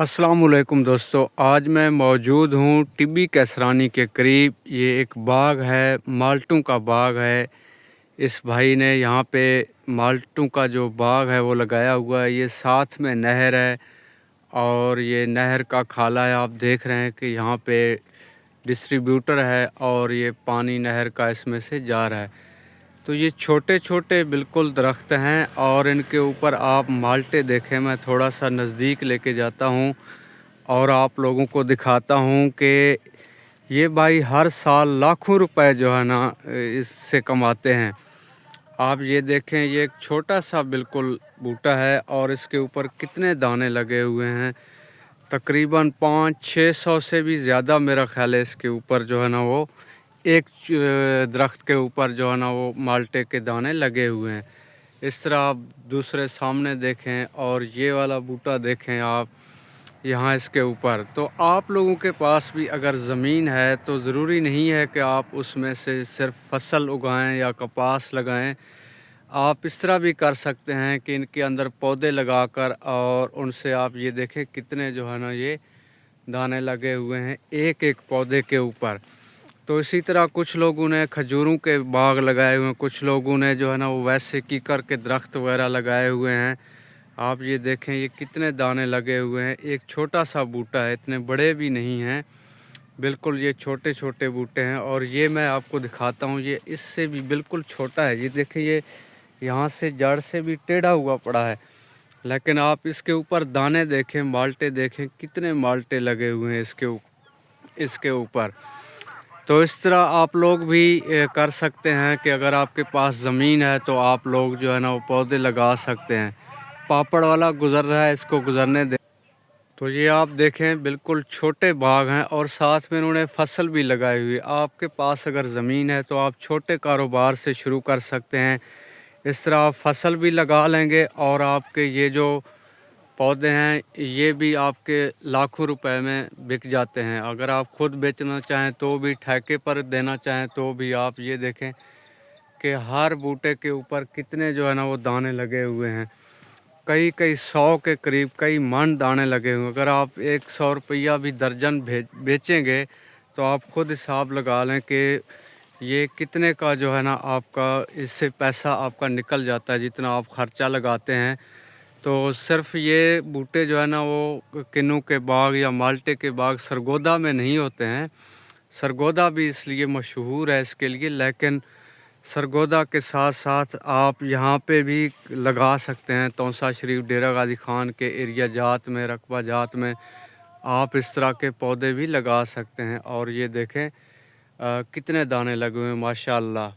अस्सलाम वालेकुम दोस्तों, आज मैं मौजूद हूँ टिब्बी कैसरानी के करीब। ये एक बाग है, माल्टों का बाग है। इस भाई ने यहाँ पे माल्टों का जो बाग है वो लगाया हुआ है। ये साथ में नहर है और ये नहर का खाला है। आप देख रहे हैं कि यहाँ पे डिस्ट्रीब्यूटर है और ये पानी नहर का इसमें से जा रहा है। तो ये छोटे छोटे बिल्कुल दरख्त हैं और इनके ऊपर आप माल्टे देखें। मैं थोड़ा सा नज़दीक लेके जाता हूँ और आप लोगों को दिखाता हूँ कि ये भाई हर साल लाखों रुपए जो है ना इससे कमाते हैं। आप ये देखें, ये एक छोटा सा बिल्कुल बूटा है और इसके ऊपर कितने दाने लगे हुए हैं। तकरीबन 500-600 से भी ज़्यादा मेरा ख्याल है इसके ऊपर जो है ना वो एक दरख्त के ऊपर जो है ना वो माल्टे के दाने लगे हुए हैं। इस तरह आप दूसरे सामने देखें और ये वाला बूटा देखें आप यहाँ इसके ऊपर। तो आप लोगों के पास भी अगर ज़मीन है तो ज़रूरी नहीं है कि आप उसमें से सिर्फ फसल उगाएं या कपास लगाएं। आप इस तरह भी कर सकते हैं कि इनके अंदर पौधे लगाकर और उनसे आप ये देखें कितने जो है ना ये दाने लगे हुए हैं एक एक पौधे के ऊपर। तो इसी तरह कुछ लोगों ने खजूरों के बाग लगाए हुए हैं, कुछ लोगों ने जो है ना वो वैसे कीकर के दरख्त वगैरह लगाए हुए हैं। आप ये देखें ये कितने दाने लगे हुए हैं। एक छोटा सा बूटा है, इतने बड़े भी नहीं हैं, बिल्कुल ये छोटे छोटे बूटे हैं। और ये मैं आपको दिखाता हूँ, ये इससे भी बिल्कुल छोटा है। ये देखें, ये यहाँ से जड़ से भी टेढ़ा हुआ पड़ा है, लेकिन आप इसके ऊपर दाने देखें, माल्टे देखें, कितने माल्टे लगे हुए हैं इसके ऊपर। तो इस तरह आप लोग भी कर सकते हैं कि अगर आपके पास ज़मीन है तो आप लोग जो है ना वो पौधे लगा सकते हैं। पापड़ वाला गुज़र रहा है, इसको गुज़रने दें। तो ये आप देखें बिल्कुल छोटे बाग हैं और साथ में इन्होंने फसल भी लगाई हुई है। आपके पास अगर ज़मीन है तो आप छोटे कारोबार से शुरू कर सकते हैं। इस तरह आप फसल भी लगा लेंगे और आपके ये जो पौधे हैं ये भी आपके लाखों रुपए में बिक जाते हैं। अगर आप खुद बेचना चाहें तो भी, ठेके पर देना चाहें तो भी। आप ये देखें कि हर बूटे के ऊपर कितने जो है ना वो दाने लगे हुए हैं, कई कई 100 के करीब, कई मन दाने लगे हुए हैं। अगर आप 100 रुपया भी दर्जन बेचेंगे तो आप खुद हिसाब लगा लें कि ये कितने का जो है ना आपका इससे पैसा आपका निकल जाता है, जितना आप ख़र्चा लगाते हैं। तो सिर्फ ये बूटे जो है ना वो किन्नू के बाग या माल्टे के बाग सरगोदा में नहीं होते हैं। सरगोदा भी इसलिए मशहूर है इसके लिए, लेकिन सरगोदा के साथ साथ आप यहाँ पे भी लगा सकते हैं। तौसा शरीफ, डेरा गाजी खान के एरिया जात में, रकबा जात में आप इस तरह के पौधे भी लगा सकते हैं। और ये देखें कितने दाने लगे हुए हैं माशाअल्लाह।